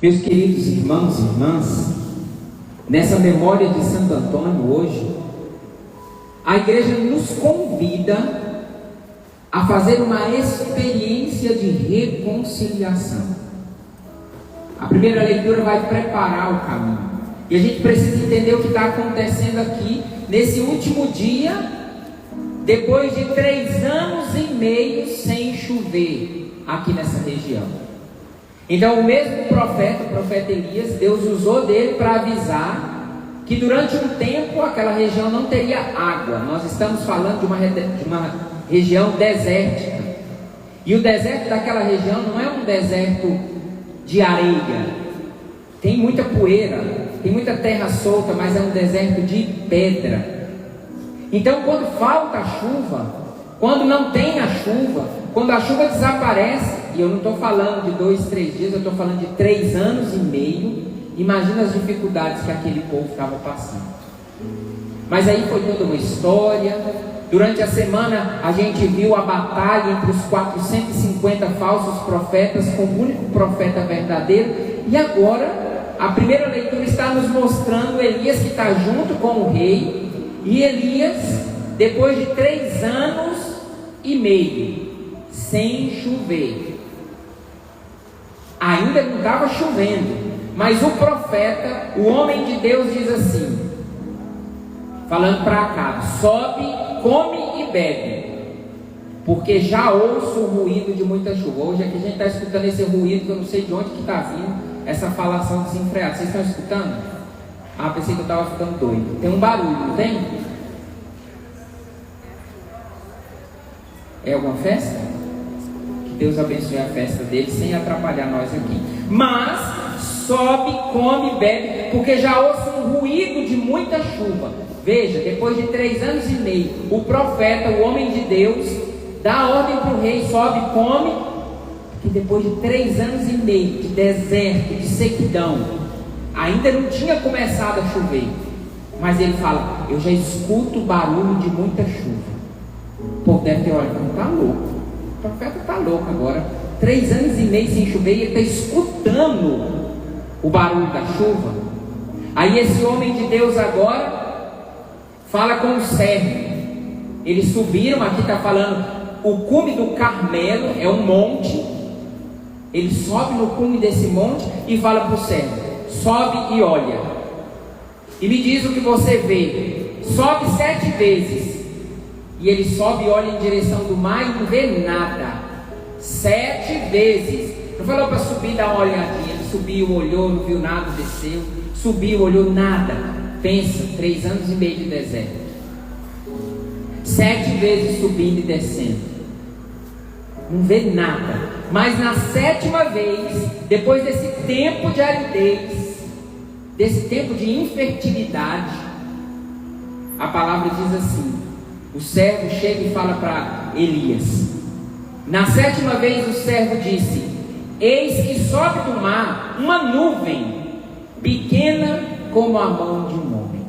Meus queridos irmãos e irmãs, nessa memória de Santo Antônio hoje, a igreja nos convida a fazer uma experiência de reconciliação. A primeira leitura vai preparar o caminho, e a gente precisa entender o que está acontecendo aqui, nesse último dia, depois de 3 anos e meio sem chover aqui nessa região. Então o mesmo profeta, o profeta Elias, Deus usou dele para avisar que durante um tempo aquela região não teria água. Nós estamos falando de uma região desértica, e o deserto daquela região não é um deserto de areia, tem muita poeira, tem muita terra solta, mas é um deserto de pedra. Então quando falta a chuva, quando não tem a chuva, quando a chuva desaparece, e eu não estou falando de 2, 3 dias, eu estou falando de 3 anos e meio, imagina as dificuldades que aquele povo estava passando. Mas aí foi toda uma história. Durante a semana a gente viu a batalha entre os 450 falsos profetas com o único profeta verdadeiro, e agora a primeira leitura está nos mostrando Elias que está junto com o rei, e Elias, depois de 3 anos e meio sem chover, ainda não estava chovendo, mas o profeta, o homem de Deus, diz assim, falando para Acabe: sobe, come e bebe, porque já ouço o ruído de muita chuva. Hoje aqui a gente está escutando esse ruído, que eu não sei de onde que está vindo, essa falação desenfreada. Vocês estão escutando? Ah, pensei que eu estava ficando doido. Tem um barulho, não tem? É alguma festa? Que Deus abençoe a festa deles sem atrapalhar nós aqui. Mas sobe, come, bebe, porque já ouço um ruído de muita chuva. Veja, depois de 3 anos e meio, o profeta, o homem de Deus, dá ordem para o rei: sobe, come, que depois de 3 anos e meio de deserto, de sequidão, ainda não tinha começado a chover, mas ele fala: eu já escuto o barulho de muita chuva. O povo deve ter olhado: está louco, o profeta está louco agora, 3 anos e meio sem chover, e ele está escutando o barulho da chuva. Aí esse homem de Deus agora fala com o servo. Eles subiram, aqui está falando, o cume do Carmelo, é um monte. Ele sobe no cume desse monte e fala para o servo: sobe e olha, e me diz o que você vê. Sobe 7 vezes. E ele sobe e olha em direção do mar e não vê nada. 7 vezes. Não falou para subir e dar uma olhadinha. Ele subiu, olhou, não viu nada, desceu. Subiu, olhou, nada. Pensa, 3 anos e meio de deserto. 7 vezes subindo e descendo, não vê nada. Mas na 7ª vez, depois desse tempo de aridez, desse tempo de infertilidade, a palavra diz assim: o servo chega e fala para Elias. Na 7ª vez o servo disse: eis que sobe do mar uma nuvem pequena como a mão de um homem.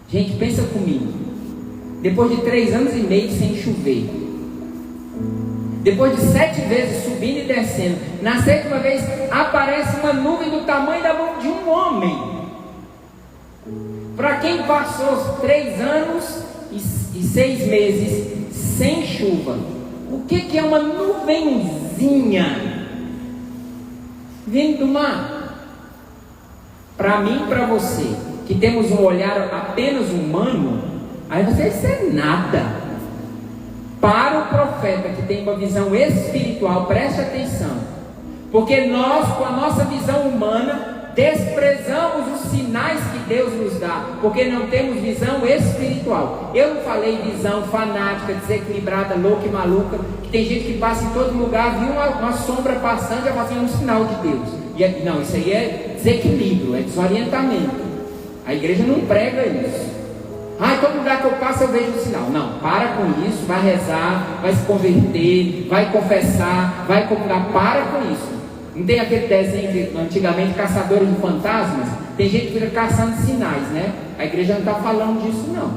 Gente, pensa comigo. Depois de 3 anos e meio sem chover, depois de 7 vezes subindo e descendo, na 7ª vez aparece uma nuvem do tamanho da mão de um homem. Para quem passou 3 anos e 6 meses sem chuva, o que é uma nuvenzinha vindo do mar? Para mim e para você, que temos um olhar apenas humano, aí você, isso é nada. Para o profeta que tem uma visão espiritual, preste atenção, porque nós, com a nossa visão humana, desprezamos os sinais que Deus nos dá, porque não temos visão espiritual. Eu não falei visão fanática, desequilibrada, louca e maluca, que tem gente que passa em todo lugar, viu uma sombra passando, já fazendo um sinal de Deus. Não, isso aí é desequilíbrio, é desorientamento. A igreja não prega isso. Em todo lugar que eu passo eu vejo um sinal. Não, para com isso, vai rezar, vai se converter, vai confessar, vai comungar. Para com isso. Não tem aquele desenho de antigamente, Caçadores de Fantasmas? Tem gente que fica caçando sinais, né? A igreja não está falando disso, não.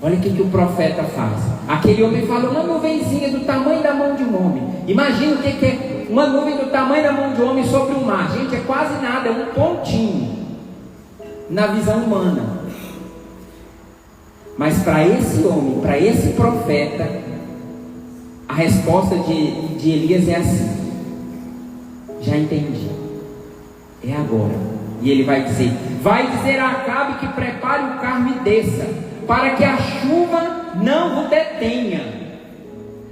Olha o que o profeta faz. Aquele homem falou: uma nuvenzinha do tamanho da mão de um homem. Imagina o que é uma nuvem do tamanho da mão de homem sobre o mar. Gente, é quase nada, é um pontinho na visão humana. Mas para esse homem, para esse profeta, a resposta de Elias é assim: já entendi, é agora. E ele vai dizer a Acabe que prepare o carro e desça, para que a chuva não o detenha.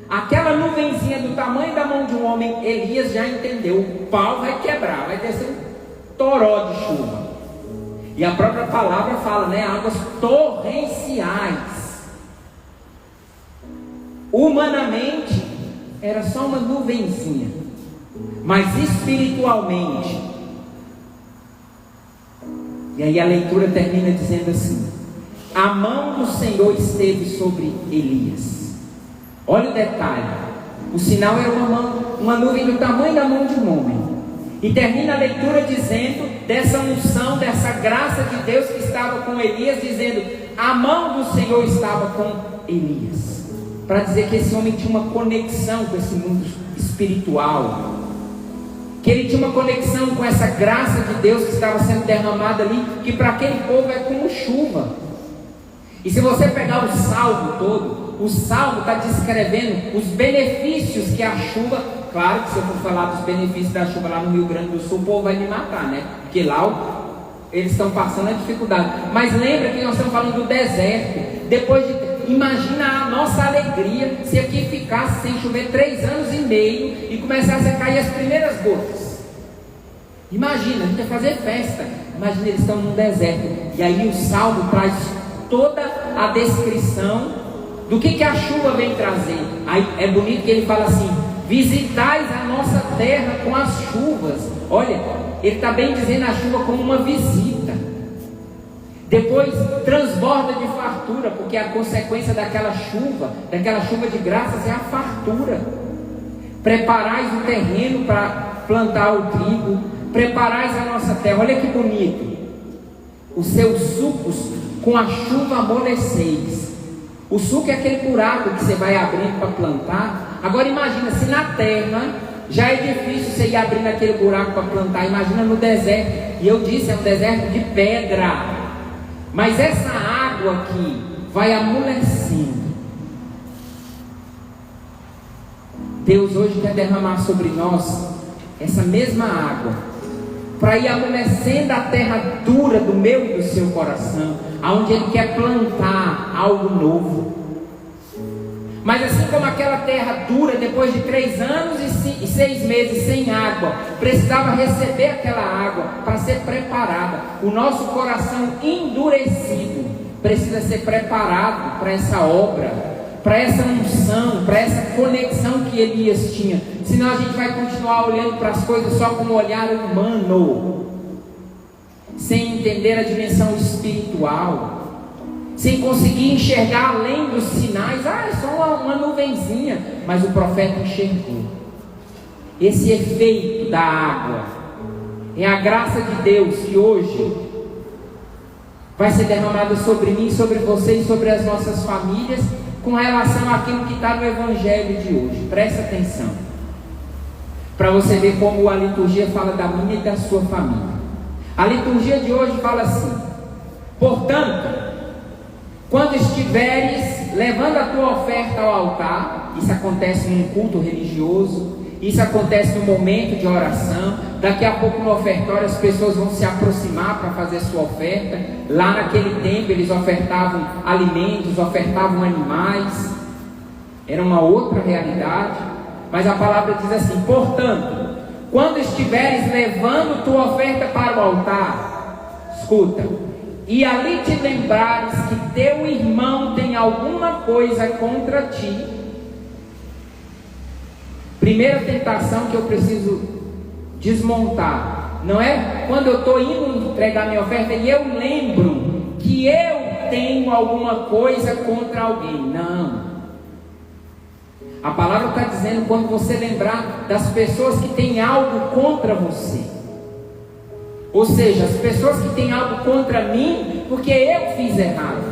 Aquela nuvenzinha do tamanho da mão de um homem, Elias já entendeu, o pau vai quebrar, vai descer um toró de chuva. E a própria palavra fala, né? Águas torrenciais. Humanamente era só uma nuvenzinha, mas espiritualmente. E aí a leitura termina dizendo assim: a mão do Senhor esteve sobre Elias. Olha o detalhe, o sinal era uma nuvem do tamanho da mão de um homem. E termina a leitura dizendo dessa unção, dessa graça de Deus que estava com Elias, dizendo: a mão do Senhor estava com Elias. Para dizer que esse homem tinha uma conexão com esse mundo espiritual, que ele tinha uma conexão com essa graça de Deus que estava sendo derramada ali, que para aquele povo é como chuva. E se você pegar o salmo todo, o salmo está descrevendo os benefícios que a chuva. Claro que se eu for falar dos benefícios da chuva lá no Rio Grande do Sul, o povo vai me matar, né? Porque lá eles estão passando a dificuldade. Mas lembra que nós estamos falando do deserto. Depois de. Imagina a nossa alegria se aqui ficasse sem chover 3 anos e meio e começasse a cair as primeiras gotas. Imagina, a gente ia fazer festa. Imagina, eles estão num deserto. E aí o salmo traz toda a descrição do que a chuva vem trazer. Aí é bonito que ele fala assim: visitais a nossa terra com as chuvas. Olha, ele está bem dizendo a chuva como uma visita. Depois transborda de fartura, porque a consequência daquela chuva de graças, é a fartura. Preparais o terreno para plantar o trigo, preparais a nossa terra. Olha que bonito: os seus sucos com a chuva amoleceis. O suco é aquele buraco que você vai abrindo para plantar. Agora imagina, se na terra já é difícil você ir abrindo aquele buraco para plantar, imagina no deserto. E eu disse, é um deserto de pedra. Mas essa água aqui vai amolecendo. Deus hoje quer derramar sobre nós essa mesma água, para ir amolecendo a terra dura do meu e do seu coração, aonde Ele quer plantar algo novo. Mas assim como aquela terra dura, depois de 3 anos e 6 meses sem água, precisava receber aquela água para ser preparada, o nosso coração endurecido precisa ser preparado para essa obra, para essa unção, para essa conexão que Elias tinha. Senão a gente vai continuar olhando para as coisas só com um olhar humano, sem entender a dimensão espiritual, sem conseguir enxergar além dos sinais. É só uma nuvenzinha. Mas o profeta enxergou esse efeito da água. É a graça de Deus que hoje vai ser derramada sobre mim, sobre você e sobre as nossas famílias, com relação àquilo que está no Evangelho de hoje. Presta atenção, para você ver como a liturgia fala da minha e da sua família. A liturgia de hoje fala assim: portanto, quando estiveres levando a tua oferta ao altar, isso acontece num culto religioso, isso acontece no momento de oração. Daqui a pouco no ofertório as pessoas vão se aproximar para fazer sua oferta. Lá naquele tempo eles ofertavam alimentos, ofertavam animais, era uma outra realidade. Mas a palavra diz assim: portanto, quando estiveres levando tua oferta para o altar, escuta, e ali te lembrares que teu irmão tem alguma coisa contra ti. Primeira tentação que eu preciso desmontar, não é quando eu estou indo entregar minha oferta e eu lembro que eu tenho alguma coisa contra alguém. Não. A palavra está dizendo quando você lembrar das pessoas que têm algo contra você. Ou seja, as pessoas que têm algo contra mim, porque eu fiz errado,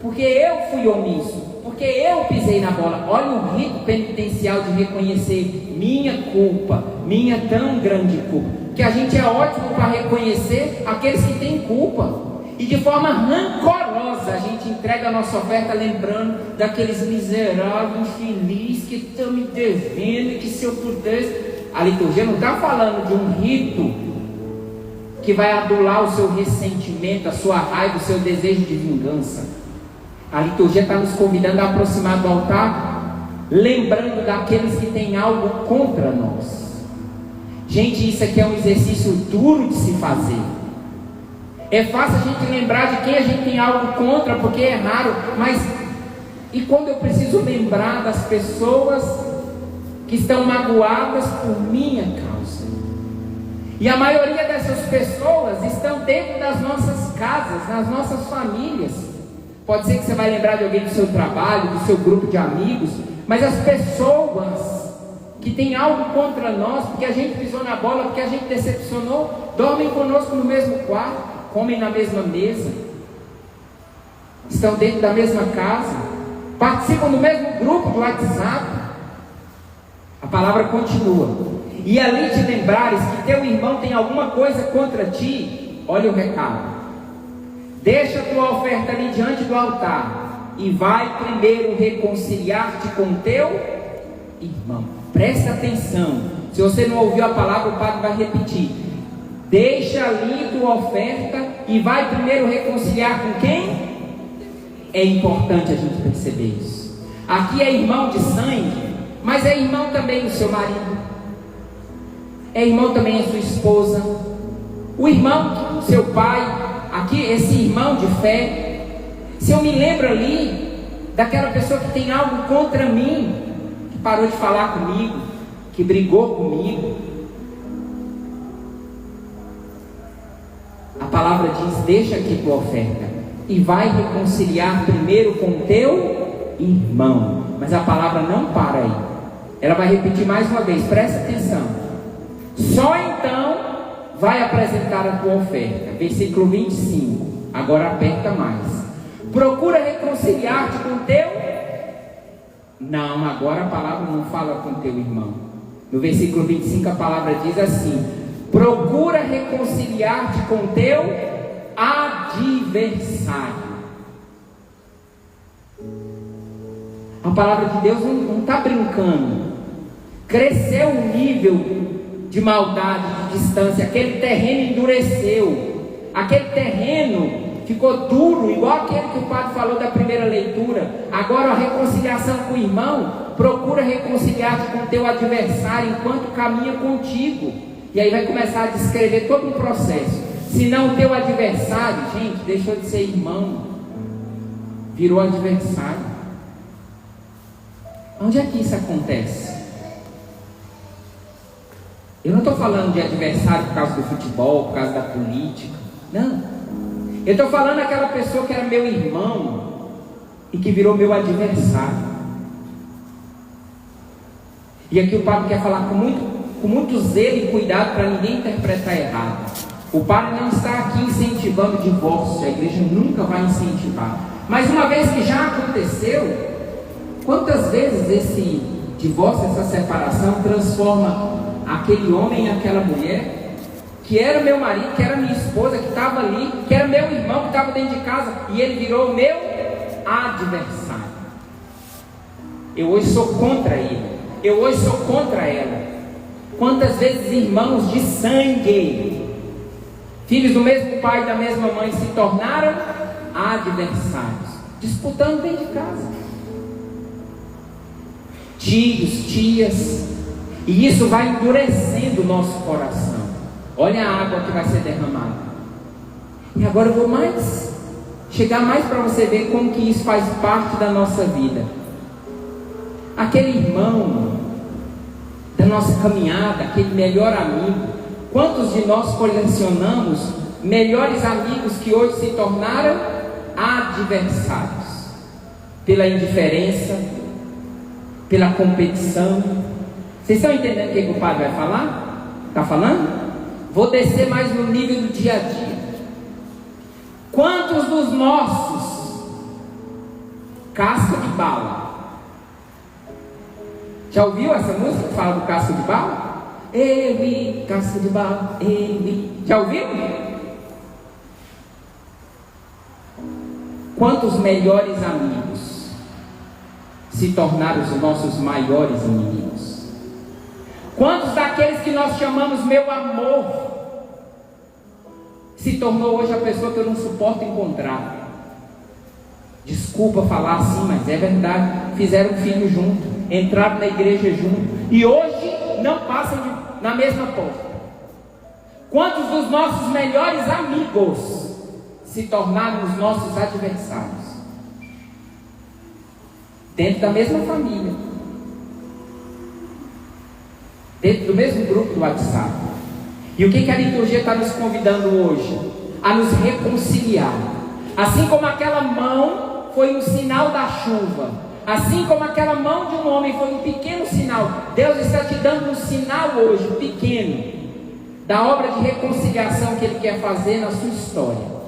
porque eu fui omisso, porque porque eu pisei na bola. Olha o rito penitencial de reconhecer minha culpa, minha tão grande culpa. Que a gente é ótimo para reconhecer aqueles que têm culpa. E de forma rancorosa a gente entrega a nossa oferta lembrando daqueles miseráveis infelizes que estão me devendo e que se eu pudesse... A liturgia não está falando de um rito que vai adular o seu ressentimento, a sua raiva, o seu desejo de vingança. A liturgia está nos convidando a aproximar do altar, lembrando daqueles que têm algo contra nós. Gente, isso aqui é um exercício duro de se fazer. É fácil a gente lembrar de quem a gente tem algo contra, porque é raro, mas e quando eu preciso lembrar das pessoas que estão magoadas por minha causa? E a maioria dessas pessoas estão dentro das nossas casas, nas nossas famílias. Pode ser que você vai lembrar de alguém do seu trabalho, do seu grupo de amigos, mas as pessoas que têm algo contra nós, porque a gente pisou na bola, porque a gente decepcionou, dormem conosco no mesmo quarto, comem na mesma mesa, estão dentro da mesma casa, participam do mesmo grupo do WhatsApp. A palavra continua: e ali te lembrares que teu irmão tem alguma coisa contra ti, olha o recado, deixa a tua oferta ali diante do altar e vai primeiro reconciliar-te com teu irmão. Presta atenção, se você não ouviu a palavra, o padre vai repetir: deixa ali tua oferta e vai primeiro reconciliar com quem? É importante a gente perceber isso. Aqui é irmão de sangue, mas é irmão também do seu marido, é irmão também da sua esposa, o irmão do seu pai, aqui esse irmão de fé. Se eu me lembro ali daquela pessoa que tem algo contra mim, que parou de falar comigo, que brigou comigo, a palavra diz: deixa aqui tua oferta e vai reconciliar primeiro com teu irmão. Mas a palavra não para aí, ela vai repetir mais uma vez, presta atenção: só então vai apresentar a tua oferta. Versículo 25, agora aperta mais: procura reconciliar-te com teu... Não, agora a palavra não fala com teu irmão. No versículo 25 a palavra diz assim: procura reconciliar-te com teu adversário. A palavra de Deus não está brincando. Cresceu o nível de maldade, de distância. Aquele terreno endureceu. Aquele terreno ficou duro, igual aquele que o padre falou da primeira leitura. Agora a reconciliação com o irmão: procura reconciliar-te com teu adversário enquanto caminha contigo. E aí vai começar a descrever todo um processo. Se não o teu adversário, gente, deixou de ser irmão, virou adversário. Onde é que isso acontece? Eu não estou falando de adversário por causa do futebol, por causa da política. Não. Eu estou falando daquela pessoa que era meu irmão e que virou meu adversário. E aqui o padre quer falar com muito zelo e cuidado para ninguém interpretar errado. O padre não está aqui incentivando divórcio, a igreja nunca vai incentivar. Mas uma vez que já aconteceu, quantas vezes esse divórcio, essa separação transforma aquele homem e aquela mulher que era meu marido, que era minha esposa, que estava ali, que era meu irmão, que estava dentro de casa, e ele virou meu adversário. Eu hoje sou contra ele, eu hoje sou contra ela. Quantas vezes irmãos de sangue, filhos do mesmo pai e da mesma mãe, se tornaram adversários, disputando dentro de casa. Tios, tias, e isso vai endurecendo o nosso coração. Olha a água que vai ser derramada. E agora eu vou chegar mais para você ver como que isso faz parte da nossa vida. Aquele irmão da nossa caminhada, aquele melhor amigo. Quantos de nós colecionamos melhores amigos que hoje se tornaram adversários? Pela indiferença, pela competição. Vocês estão entendendo o que o padre vai falar? Está falando? Vou descer mais no nível do dia a dia. Quantos dos nossos Casca de Bala. Já ouviu essa música que fala do casco de bala? Ele, casca de bala, ele. Já ouviu? Quantos melhores amigos se tornaram os nossos maiores inimigos? Quantos daqueles que nós chamamos meu amor se tornou hoje a pessoa que eu não suporto encontrar? Desculpa falar assim, mas é verdade. Fizeram filho junto, entraram na igreja junto e hoje não passam na mesma porta. Quantos dos nossos melhores amigos se tornaram os nossos adversários? Dentro da mesma família, dentro do mesmo grupo do WhatsApp. E o que a liturgia está nos convidando hoje? A nos reconciliar. Assim como aquela mão foi um sinal da chuva, assim como aquela mão de um homem foi um pequeno sinal, Deus está te dando um sinal hoje, pequeno, da obra de reconciliação que Ele quer fazer na sua história.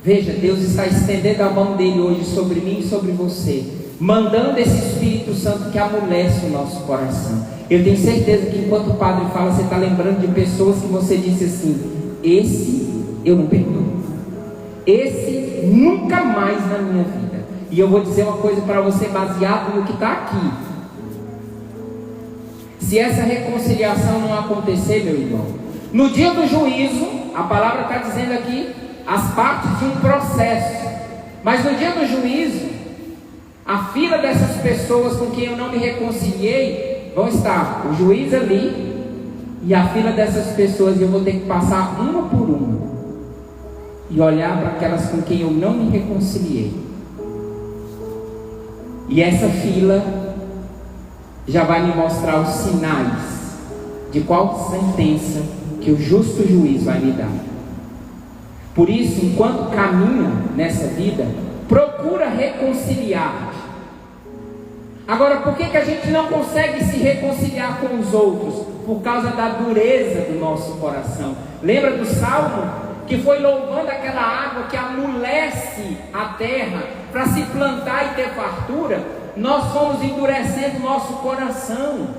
Veja, Deus está estendendo a mão dele hoje sobre mim e sobre você, mandando esse Espírito Santo que amolece o nosso coração. Eu tenho certeza que enquanto o Padre fala, você está lembrando de pessoas que você disse assim: esse eu não perdoo, esse nunca mais na minha vida. E eu vou dizer uma coisa para você, baseado no que está aqui. Se essa reconciliação não acontecer, meu irmão, no dia do juízo, a palavra está dizendo aqui, as partes de um processo, mas no dia do juízo, a fila dessas pessoas com quem eu não me reconciliei, vão estar o juiz ali, e a fila dessas pessoas eu vou ter que passar uma por uma e olhar para aquelas com quem eu não me reconciliei. E essa fila já vai me mostrar os sinais de qual sentença que o justo juiz vai me dar. Por isso, enquanto caminha nessa vida, procura reconciliar. Agora, por que a gente não consegue se reconciliar com os outros? Por causa da dureza do nosso coração. Lembra do Salmo? Que foi louvando aquela água que amolece a terra para se plantar e ter fartura. Nós fomos endurecendo nosso coração,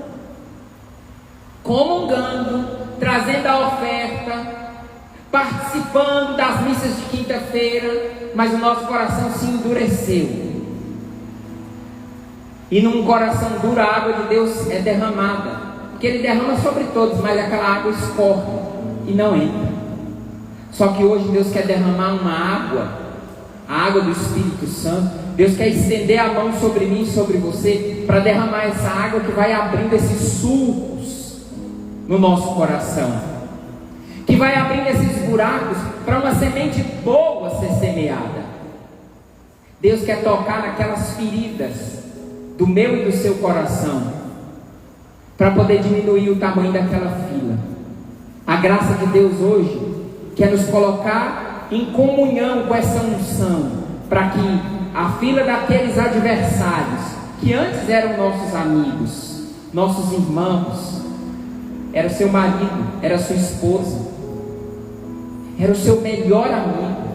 comungando, trazendo a oferta, participando das missas de quinta-feira, mas o nosso coração se endureceu. E num coração duro a água de Deus é derramada, porque Ele derrama sobre todos, mas aquela água escorre e não entra. Só que hoje Deus quer derramar uma água, a água do Espírito Santo. Deus quer estender a mão sobre mim e sobre você, para derramar essa água que vai abrindo esses sulcos no nosso coração, que vai abrindo esses buracos para uma semente boa ser semeada. Deus quer tocar naquelas feridas do meu e do seu coração, para poder diminuir o tamanho daquela fila. A graça de Deus hoje quer nos colocar em comunhão com essa unção, para que a fila daqueles adversários, que antes eram nossos amigos, nossos irmãos, era o seu marido, era a sua esposa, era o seu melhor amigo,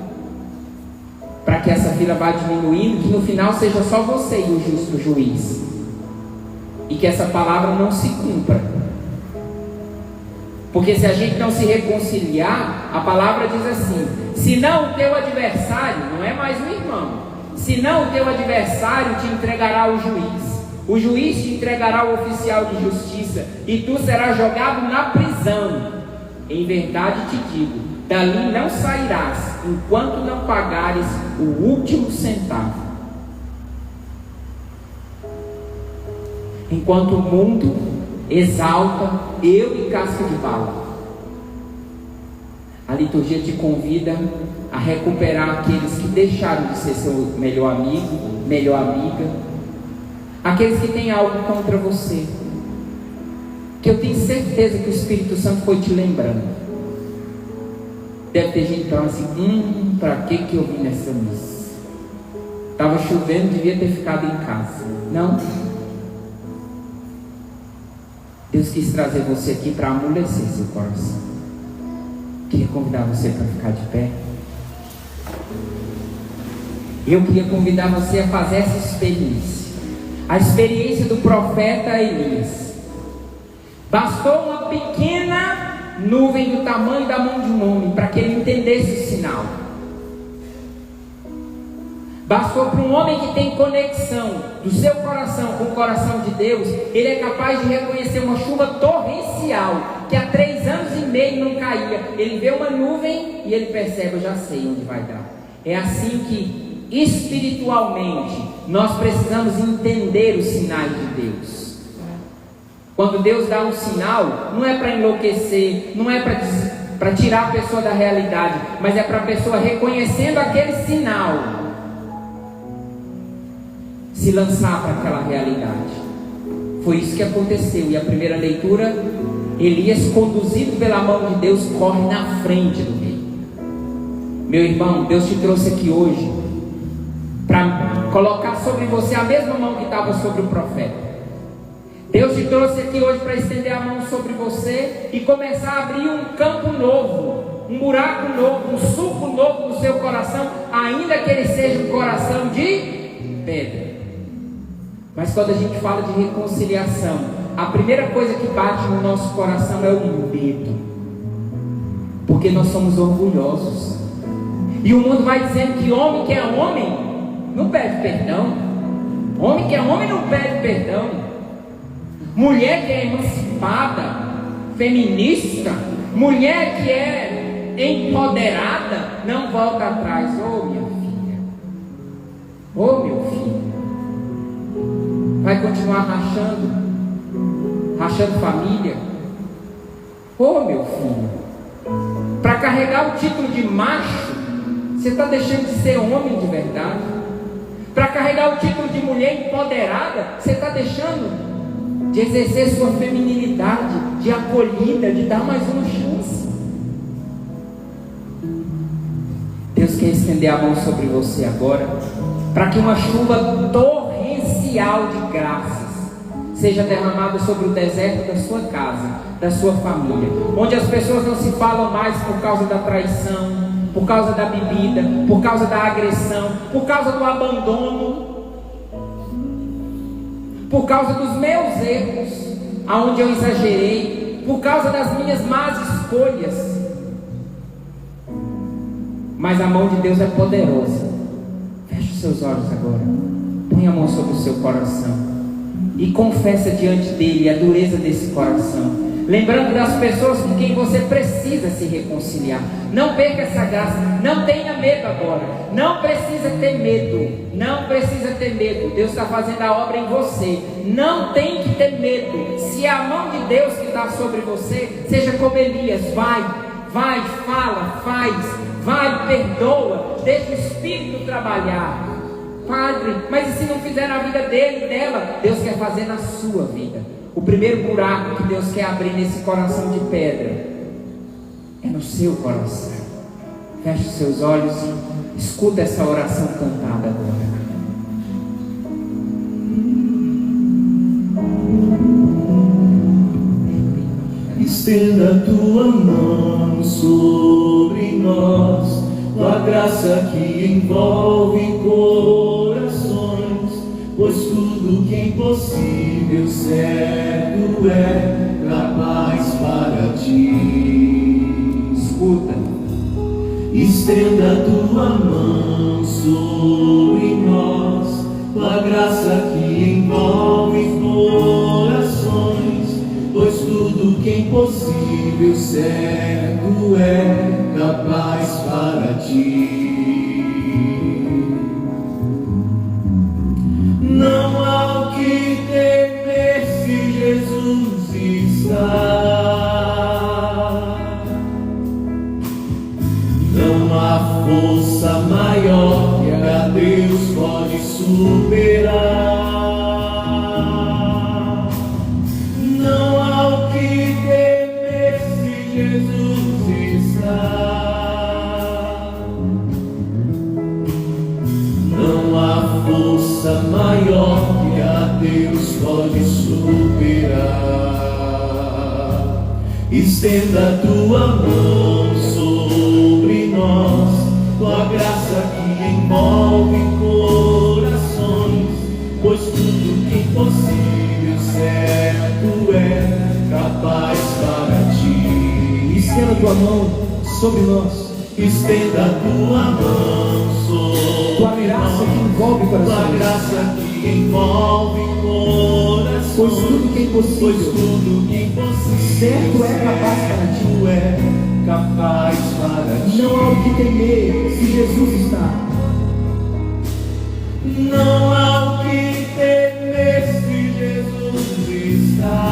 para que essa fila vá diminuindo, que no final seja só você e o justo juiz, e que essa palavra não se cumpra. Porque se a gente não se reconciliar, a palavra diz assim: senão o teu adversário, não é mais um irmão, senão o teu adversário te entregará ao juiz, o juiz te entregará ao oficial de justiça, e tu serás jogado na prisão. Em verdade te digo, dali não sairás, enquanto não pagares o último centavo. Enquanto o mundo exalta eu e casca de bala, a liturgia te convida a recuperar aqueles que deixaram de ser seu melhor amigo, melhor amiga, aqueles que têm algo contra você, que eu tenho certeza que o Espírito Santo foi te lembrando. Deve ter gente falando assim: para que eu vim nessa missa? Estava chovendo, devia ter ficado em casa. Não. Deus quis trazer você aqui para amolecer seu coração. Queria convidar você para ficar de pé. Eu queria convidar você a fazer essa experiência, a experiência do profeta Elias. Bastou uma pequena nuvem do tamanho da mão de um homem para que ele entendesse o sinal. Bastou para um homem que tem conexão do seu coração com o coração de Deus, ele é capaz de reconhecer uma chuva torrencial, que há 3 anos e meio não caía. Ele vê uma nuvem e ele percebe: eu já sei onde vai dar. É assim que, espiritualmente, nós precisamos entender os sinais de Deus. Quando Deus dá um sinal, não é para enlouquecer, não é para tirar a pessoa da realidade, mas é para a pessoa, reconhecendo aquele sinal, se lançar para aquela realidade. Foi isso que aconteceu. E a primeira leitura, Elias, conduzido pela mão de Deus, corre na frente do rei. Meu irmão, Deus te trouxe aqui hoje para colocar sobre você a mesma mão que estava sobre o profeta. Deus te trouxe aqui hoje para estender a mão sobre você e começar a abrir um campo novo, um buraco novo, um sulco novo no seu coração, ainda que ele seja um coração de pedra. Mas quando a gente fala de reconciliação, a primeira coisa que bate no nosso coração é o medo, porque nós somos orgulhosos. E o mundo vai dizendo que homem que é homem não pede perdão, homem que é homem não pede perdão, mulher que é emancipada, feminista, mulher que é empoderada, não volta atrás. Oh, minha filha, oh, meu filho, vai continuar rachando família? Oh, meu filho, para carregar o título de macho, você está deixando de ser homem de verdade. Para carregar o título de mulher empoderada, você está deixando de exercer sua feminilidade, de acolhida, de dar mais uma chance. Deus quer estender a mão sobre você agora, para que uma chuva torrencial de graças seja derramada sobre o deserto da sua casa, da sua família, onde as pessoas não se falam mais por causa da traição, por causa da bebida, por causa da agressão, por causa do abandono, por causa dos meus erros, aonde eu exagerei, por causa das minhas más escolhas. Mas a mão de Deus é poderosa. Feche os seus olhos agora, põe a mão sobre o seu coração e confessa diante dele a dureza desse coração, lembrando das pessoas com quem você precisa se reconciliar. Não perca essa graça, não tenha medo agora, não precisa ter medo, não precisa ter medo. Deus está fazendo a obra em você, não tem que ter medo. Se é a mão de Deus que está sobre você, seja como Elias, vai, fala, faz, vai, perdoa, deixa o Espírito trabalhar. Padre, mas e se não fizer na vida dele e dela? Deus quer fazer na sua vida. O primeiro buraco que Deus quer abrir nesse coração de pedra é no seu coração. Feche os seus olhos e escuta essa oração cantada agora. Estenda a tua mão sobre nós, tua graça que envolve corações, pois tudo que é impossível, certo é capaz para ti. Escuta. Estenda a tua mão sobre nós, tua graça que envolve corações, pois tudo que é impossível, certo é capaz para ti. Não há o que temer se Jesus está. Não há força maior que a Deus pode superar. Não há o que temer se Jesus está. Não há força maior que a Deus pode superar. Estenda a tua mão sobre nós, tua graça graça que envolve corações, pois tudo que impossível certo é capaz para ti. Estenda a tua mão sobre nós. Estenda a tua mão sobre Tua graça que envolve tua corações. graça que envolve corações, Pois tudo que é pois impossível tudo que impossível certo é capaz para ti. certo é capaz para ti. Não há o que temer se Jesus está. Não há o que temer se Jesus está.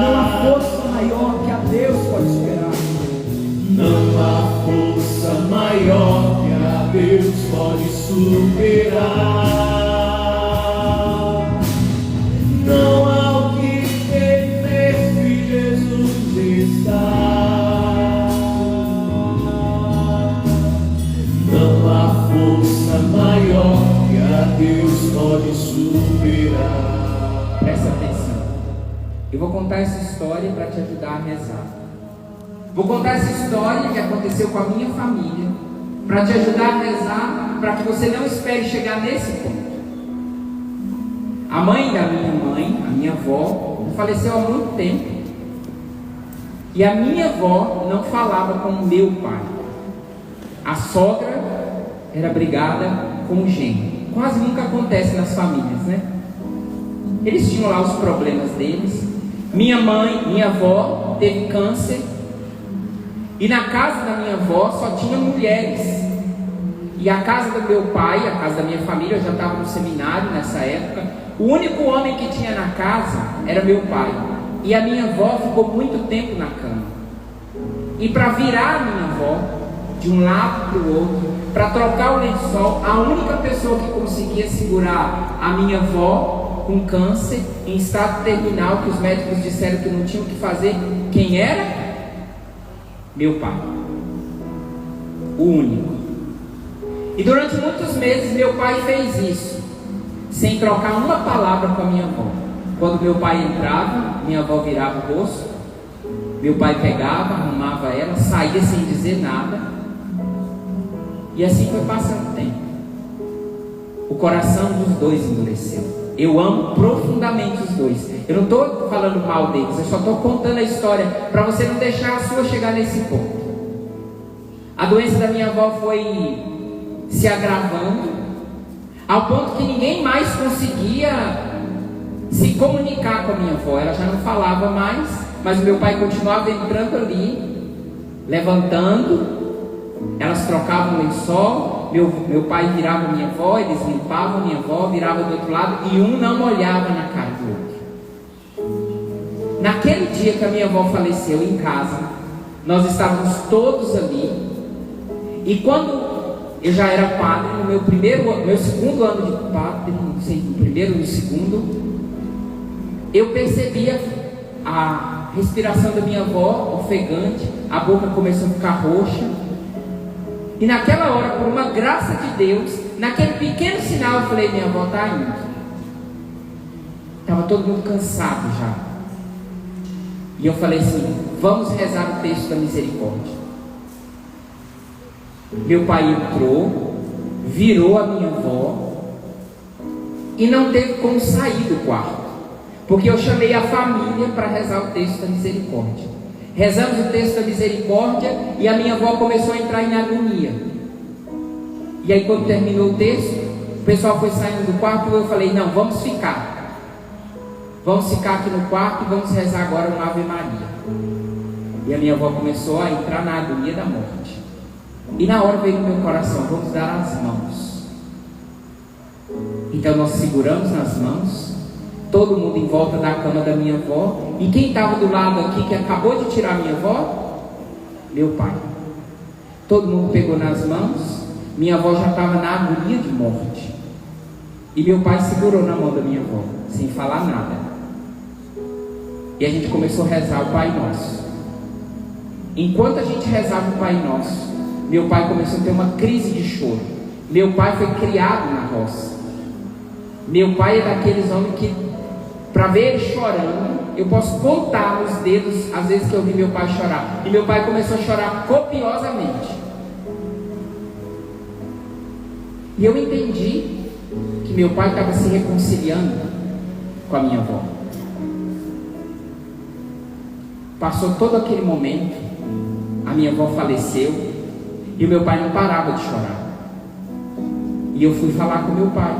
Não há força maior que a Deus pode esperar. Não há força maior que a Deus pode superar. Não há o que temer se Jesus está. Não há força maior que a Deus pode superar. Presta atenção. Eu vou contar essa história para te ajudar a rezar. Vou contar essa história que aconteceu com a minha família para te ajudar a rezar, para que você não espere chegar nesse ponto. A mãe da minha mãe, a minha avó, faleceu há muito tempo. E a minha avó não falava com o meu pai. A sogra era brigada com o genro. Quase nunca acontece nas famílias, né? Eles tinham lá os problemas deles. Minha mãe, minha avó, teve câncer. E na casa da minha avó só tinha mulheres. E a casa do meu pai, a casa da minha família, eu já estava no seminário nessa época. O único homem que tinha na casa era meu pai. E a minha avó ficou muito tempo na cama. E para virar a minha avó de um lado para o outro, para trocar o lençol, a única pessoa que conseguia segurar a minha avó com câncer, em estado terminal, que os médicos disseram que não tinham o que fazer, quem era? Meu pai. O único. E durante muitos meses meu pai fez isso, sem trocar uma palavra com a minha avó. Quando meu pai entrava, minha avó virava o rosto, meu pai pegava, arrumava ela, saía sem dizer nada. E assim foi passando o tempo. O coração dos dois endureceu. Eu amo profundamente os dois. Eu não estou falando mal deles, eu só estou contando a história para você não deixar a sua chegar nesse ponto. A doença da minha avó foi se agravando, ao ponto que ninguém mais conseguia se comunicar com a minha avó. Ela já não falava mais, mas o meu pai continuava entrando ali, levantando. Elas trocavam o lençol, meu pai virava minha avó, eles limpavam minha avó, virava do outro lado, e um não olhava na cara do outro. Naquele dia que a minha avó faleceu em casa, nós estávamos todos ali, e quando eu já era padre, no meu segundo ano de padre, não sei, no primeiro ou no segundo, eu percebia a respiração da minha avó ofegante, a boca começou a ficar roxa. E naquela hora, por uma graça de Deus, naquele pequeno sinal, eu falei: minha avó está indo. Estava todo mundo cansado já. E eu falei assim: vamos rezar o texto da misericórdia. Meu pai entrou, virou a minha avó e não teve como sair do quarto, porque eu chamei a família para rezar o texto da misericórdia. Rezamos o texto da misericórdia e a minha avó começou a entrar em agonia. E aí, quando terminou o texto, o pessoal foi saindo do quarto e eu falei: não, vamos ficar. Vamos ficar aqui no quarto e vamos rezar agora uma Ave Maria. E a minha avó começou a entrar na agonia da morte. E na hora veio no meu coração: vamos dar as mãos. Então nós seguramos nas mãos, todo mundo em volta da cama da minha avó. E quem estava do lado aqui, que acabou de tirar minha avó? Meu pai. Todo mundo pegou nas mãos. Minha avó já estava na agonia de morte. E meu pai segurou na mão da minha avó, sem falar nada. E a gente começou a rezar o Pai Nosso. Enquanto a gente rezava o Pai Nosso, meu pai começou a ter uma crise de choro. Meu pai foi criado na roça. Meu pai é daqueles homens que, para ver ele chorando, eu posso contar os dedos às vezes que eu vi meu pai chorar. E meu pai começou a chorar copiosamente. E eu entendi que meu pai estava se reconciliando com a minha avó. Passou todo aquele momento, a minha avó faleceu e o meu pai não parava de chorar. E eu fui falar com meu pai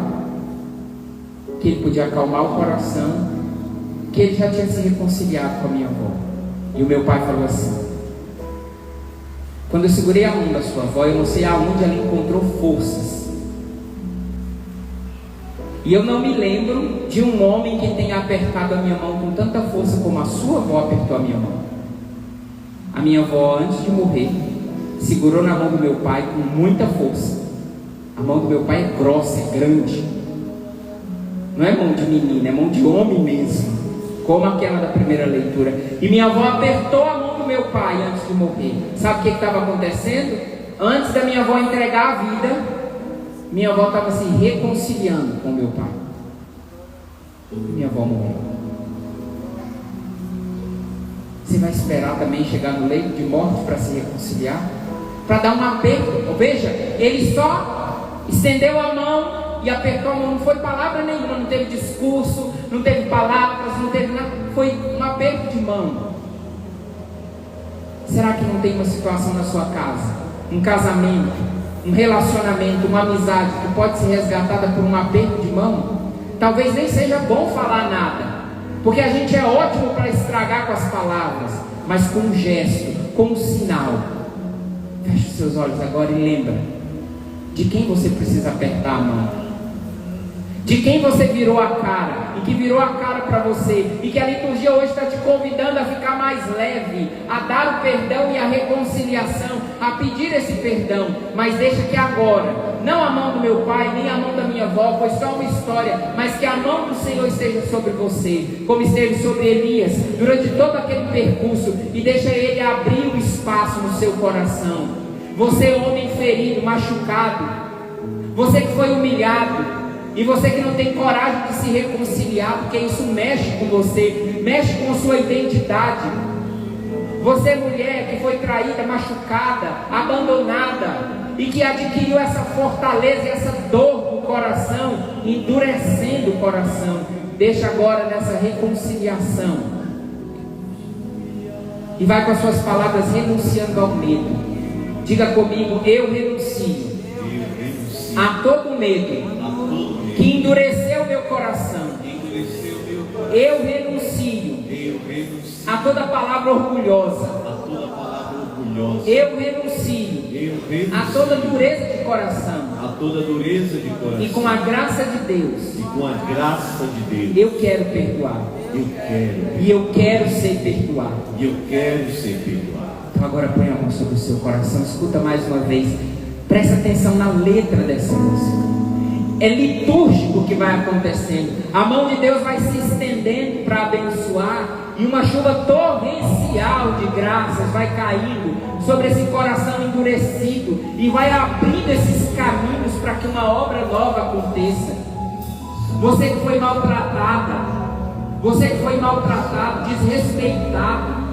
que ele podia acalmar o coração, que ele já tinha se reconciliado com a minha avó. E o meu pai falou assim: quando eu segurei a mão da sua avó, eu não sei aonde ela encontrou forças. E eu não me lembro de um homem que tenha apertado a minha mão com tanta força como a sua avó apertou a minha mão. A minha avó, antes de morrer, segurou na mão do meu pai com muita força. A mão do meu pai é grossa, é grande. Não é mão de menina, é mão de homem mesmo, como aquela da primeira leitura. E minha avó apertou a mão do meu pai antes de morrer. Sabe o que estava acontecendo? Antes da minha avó entregar a vida, minha avó estava se reconciliando com meu pai. Minha avó morreu. Você vai esperar também chegar no leito de morte para se reconciliar? Para dar um aperto? Veja, ele só estendeu a mão e apertou a mão. Não foi palavra nenhuma, não teve discurso, não teve palavras, não teve nada. Foi um aperto de mão. Será que não tem uma situação na sua casa, um casamento, um relacionamento, uma amizade que pode ser resgatada por um aperto de mão? Talvez nem seja bom falar nada, porque a gente é ótimo para estragar com as palavras, mas com um gesto, com um sinal. Feche os seus olhos agora e lembra de quem você precisa apertar a mão, de quem você virou a cara e que virou a cara para você, e que a liturgia hoje está te convidando a ficar mais leve, a dar o perdão e a reconciliação, a pedir esse perdão. Mas deixa que agora, não a mão do meu pai, nem a mão da minha avó, foi só uma história, mas que a mão do Senhor esteja sobre você, como esteve sobre Elias durante todo aquele percurso, e deixa ele abrir o espaço no seu coração. Você, homem ferido, machucado, você que foi humilhado, e você que não tem coragem de se reconciliar, porque isso mexe com você, mexe com a sua identidade. Você, mulher que foi traída, machucada, abandonada, e que adquiriu essa fortaleza e essa dor do coração, endurecendo o coração, deixa agora nessa reconciliação, e vai com as suas palavras renunciando ao medo. Diga comigo: eu renuncio a todo medo que endureceu meu coração. Eu renuncio a toda palavra orgulhosa. Eu renuncio a toda dureza de coração. E com a graça de Deus, eu quero perdoar. E eu quero ser perdoado. Então agora põe a mão sobre o seu coração. Escuta mais uma vez. Presta atenção na letra dessa música. É litúrgico o que vai acontecendo. A mão de Deus vai se estendendo para abençoar, e uma chuva torrencial de graças vai caindo sobre esse coração endurecido, e vai abrindo esses caminhos para que uma obra nova aconteça. Você que foi maltratada, você que foi maltratado, desrespeitado,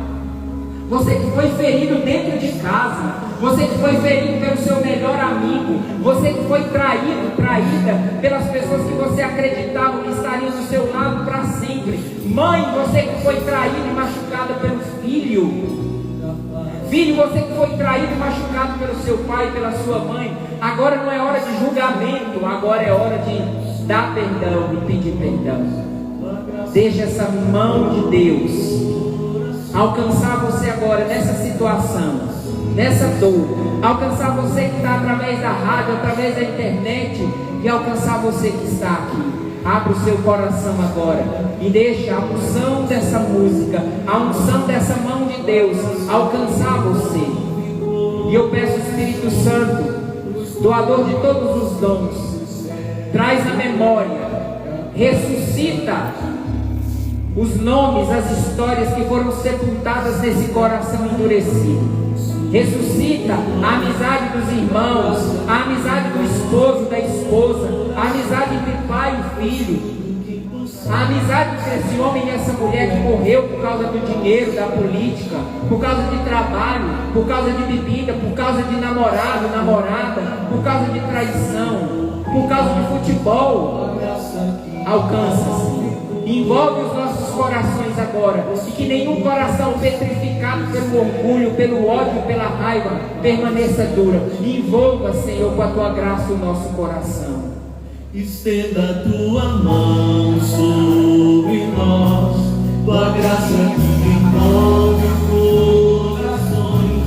você que foi ferido dentro de casa, você que foi ferido pelo seu melhor amigo, você que foi traído, traída pelas pessoas que você acreditava que estariam do seu lado para sempre. Mãe, você que foi traída e machucada pelo filho. Filho, você que foi traído e machucado pelo seu pai e pela sua mãe. Agora não é hora de julgamento, agora é hora de dar perdão e pedir perdão. Deixa essa mão de Deus alcançar você agora nessa situação, nessa dor, alcançar você que está através da rádio, através da internet, e alcançar você que está aqui. Abra o seu coração agora e deixa a unção dessa música, a unção dessa mão de Deus alcançar você. E eu peço, Espírito Santo, doador de todos os dons, traz a memória, ressuscita os nomes, as histórias que foram sepultadas nesse coração endurecido. Ressuscita a amizade dos irmãos, a amizade do esposo, da esposa, a amizade entre pai e filho, a amizade entre esse homem e essa mulher que morreu por causa do dinheiro, da política, por causa de trabalho, por causa de bebida, por causa de namorado, namorada, por causa de traição. por causa de futebol, alcança, Senhor. Envolve os nossos corações agora, e que nenhum coração petrificado pelo orgulho, pelo ódio, pela raiva, permaneça dura. Envolva, Senhor, com a tua graça o nosso coração. Estenda a tua mão sobre nós, tua graça que envolve corações,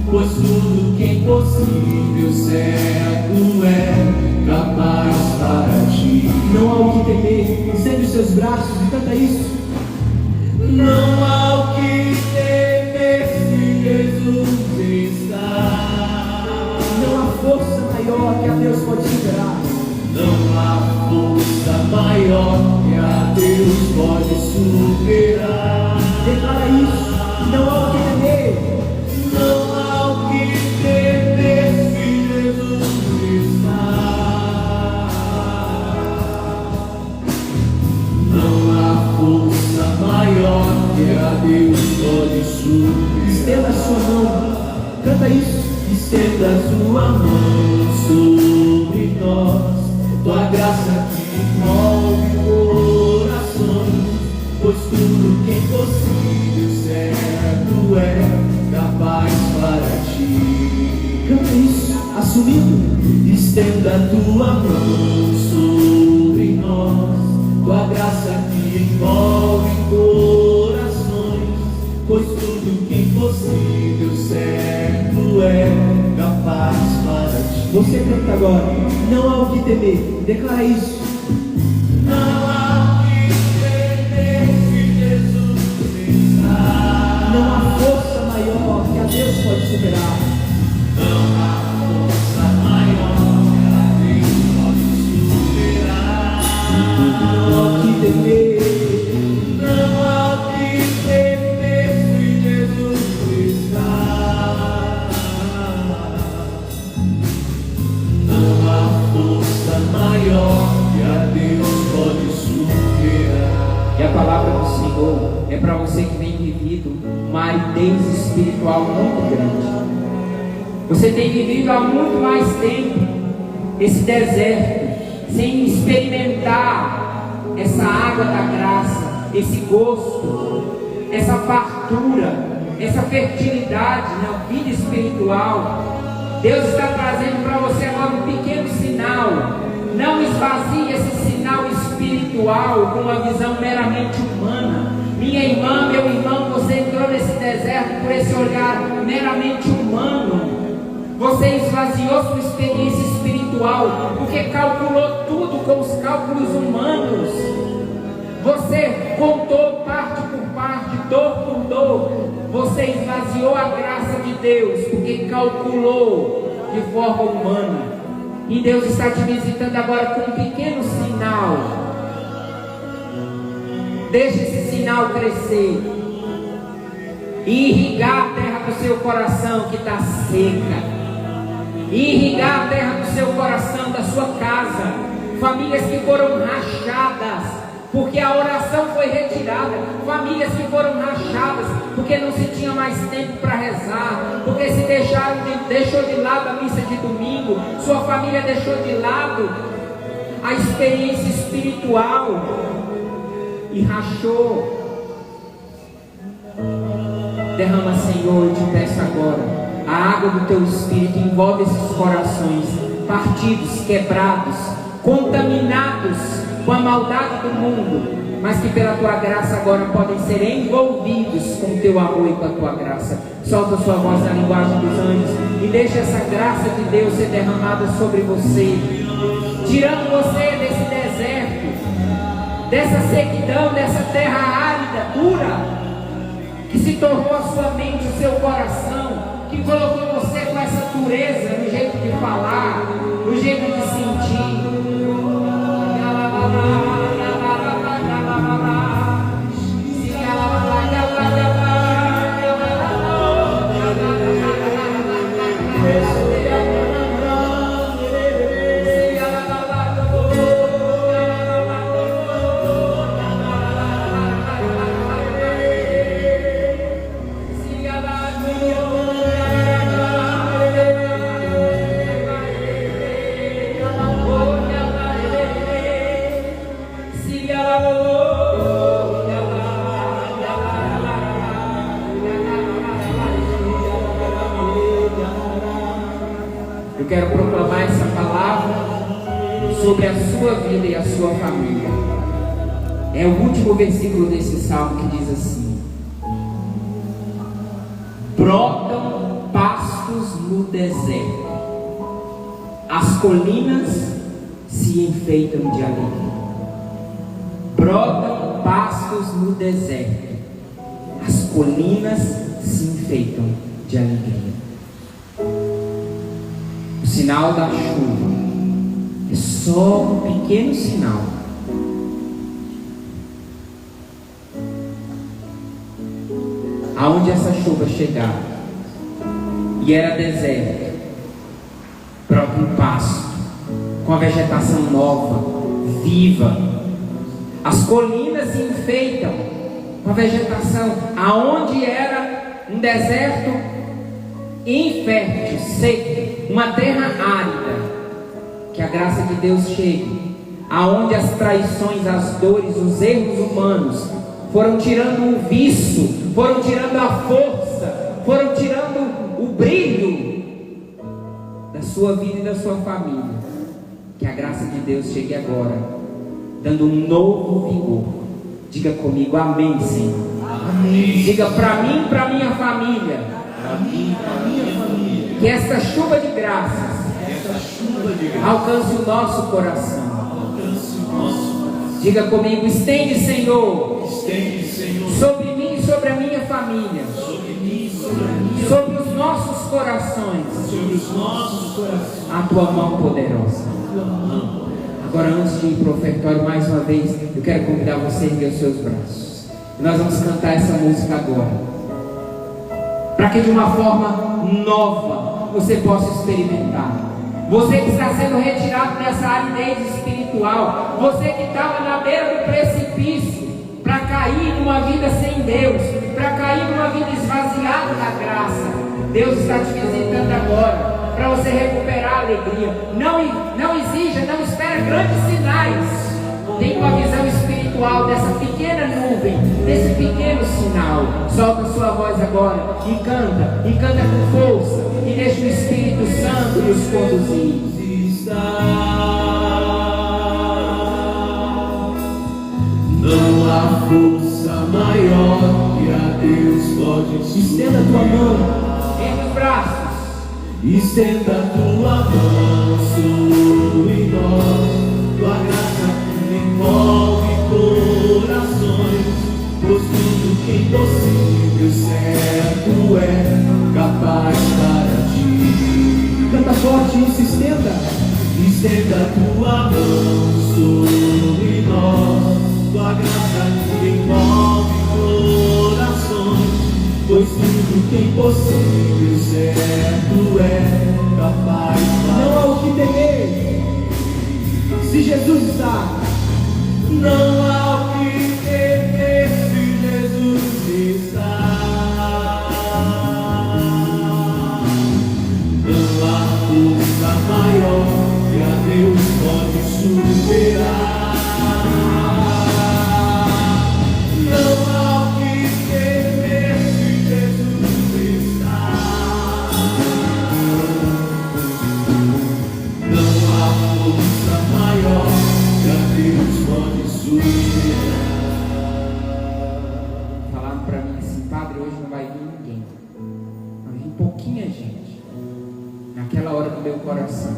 pois tudo que é impossível certo é capaz para ti. Não há o que temer, estende os seus braços e canta isso. Não há o que temer se Jesus está. Não há força maior que a Deus pode superar. Não há força maior que a Deus pode superar. Declara isso. Não há o que temer. Não há o que temer se Jesus está. Não há força maior que a Deus pode superar. Estenda a sua mão. Canta isso. Estenda a sua mão sobre nós, tua graça que envolve corações, pois tudo que é impossível certo é capaz para ti. Canta isso. Assumindo. Estenda a tua mão sobre nós, tua graça que envolve corações, pois tudo que é impossível certo é capaz para ti. Você canta agora. Não há o que temer. Declara isso. Não há o que temer se Jesus está. Não há força maior que a Deus pode superar. Não há força maior que a Deus pode superar. Não há o que temer. Não há o que temer se Jesus está. Não há força maior que a Deus pode superar. E a palavra do Senhor é para você que tem vivido uma aridez espiritual muito grande. Você tem vivido há muito mais tempo esse deserto, sem experimentar essa água da graça, esse gosto, essa fartura, essa fertilidade na vida espiritual. Deus está trazendo para você agora um pequeno sinal. Não esvazie esse sinal espiritual com uma visão meramente humana. Minha irmã, meu irmão, você entrou nesse deserto por esse olhar meramente humano. Você esvaziou sua experiência espiritual porque calculou tudo com os cálculos humanos. Você contou parte por parte, dor por dor. Você esvaziou a graça de Deus porque calculou de forma humana. E Deus está te visitando agora com um pequeno sinal. Deixa esse sinal crescer e irrigar a terra do seu coração que está seca. Irrigar a terra do seu coração, da sua casa. Famílias que foram rachadas porque a oração foi retirada. Famílias que foram rachadas porque não se tinha mais tempo para rezar, porque se deixou de lado a missa de domingo. Sua família deixou de lado a experiência espiritual e rachou. Derrama, Senhor, eu te peço agora, a água do teu Espírito envolve esses corações partidos, quebrados, contaminados com a maldade do mundo, mas que pela tua graça agora podem ser envolvidos com o teu amor e com a tua graça. Solta a sua voz na linguagem dos anjos e deixa essa graça de Deus ser derramada sobre você, tirando você desse deserto, dessa sequidão, dessa terra árida, dura, que se tornou a sua mente, o seu coração, que colocou você com essa dureza no jeito de falar, no jeito de sentir. eu quero proclamar essa palavra sobre a sua vida e a sua família. É o último versículo desse salmo que diz assim: brotam pastos no deserto, as colinas se enfeitam de alegria. Brotam pastos no deserto, as colinas se enfeitam de alegria. O sinal da chuva é só um pequeno sinal. Aonde essa chuva chegar e era deserto, brota um pasto com a vegetação nova, viva. As colinas se enfeitam com a vegetação. Aonde era um deserto infértil, seco, uma terra árida, que a graça de Deus chegue. Aonde as traições, as dores, os erros humanos foram tirando o vício, foram tirando a força, foram tirando o brilho da sua vida e da sua família. Que a graça de Deus chegue agora, dando um novo vigor. Diga comigo, amém, Senhor. Amém. Diga para mim e para minha família. Para mim, para minha família. Que esta chuva de graças alcance o nosso coração. Diga comigo, estende, Senhor, sobre mim e sobre a minha família, sobre os nossos corações, a tua mão poderosa. Agora, antes de ir para o ofertório mais uma vez, eu quero convidar você a erguer os seus braços. Nós vamos cantar essa música agora, para que de uma forma nova você possa experimentar. Você que está sendo retirado dessa aridez espiritual, você que estava na beira do precipício, para cair numa vida sem Deus, para cair numa vida esvaziada da graça, Deus está te visitando agora, para você recuperar a alegria. Não exija, não espera grandes sinais. Tem uma visão espiritual dessa pequena nuvem, desse pequeno sinal. Solta a sua voz agora e canta com força, e deixa o Espírito Santo nos conduzir. Não há força maior que a Deus pode. Estenda a tua mão. Ergue os braços. Estenda a tua mão sobre nós. Tua graça envolve corações, pois tudo que é impossível certo é capaz para ti. Canta forte e se estenda. Estenda a tua mão sobre nós. Tua graça envolve corações, pois tudo que é impossível certo é capaz para ti. Não há o que temer. Se Jesus está, não há o que temer se Jesus está. Não há força maior que a Deus pode superar. Não há o que temer se Jesus está. Não há força maior que a Deus pode superar. Falaram para mim assim, padre, hoje não vai vir ninguém. Vai vir pouquinha gente. Naquela hora do meu coração,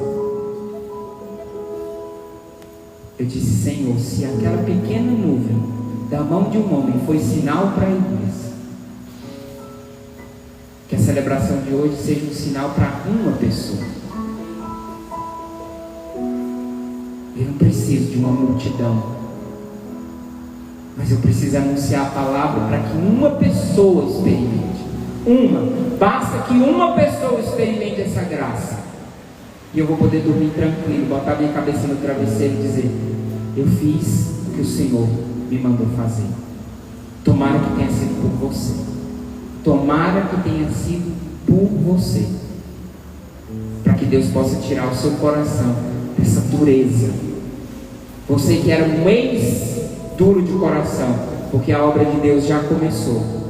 eu disse, Senhor, se aquela pequena nuvem da mão de um homem foi sinal para a igreja, que a celebração de hoje seja um sinal para uma pessoa. Eu não preciso de uma multidão, mas eu preciso anunciar a palavra para que uma pessoa experimente. Basta que uma pessoa experimente essa graça, e eu vou poder dormir tranquilo, botar minha cabeça no travesseiro e dizer, eu fiz o que o Senhor me mandou fazer. Tomara que tenha sido por você. Tomara que tenha sido por você, para que Deus possa tirar o seu coração dessa dureza. Você que era um ex duro de coração, porque a obra de Deus já começou.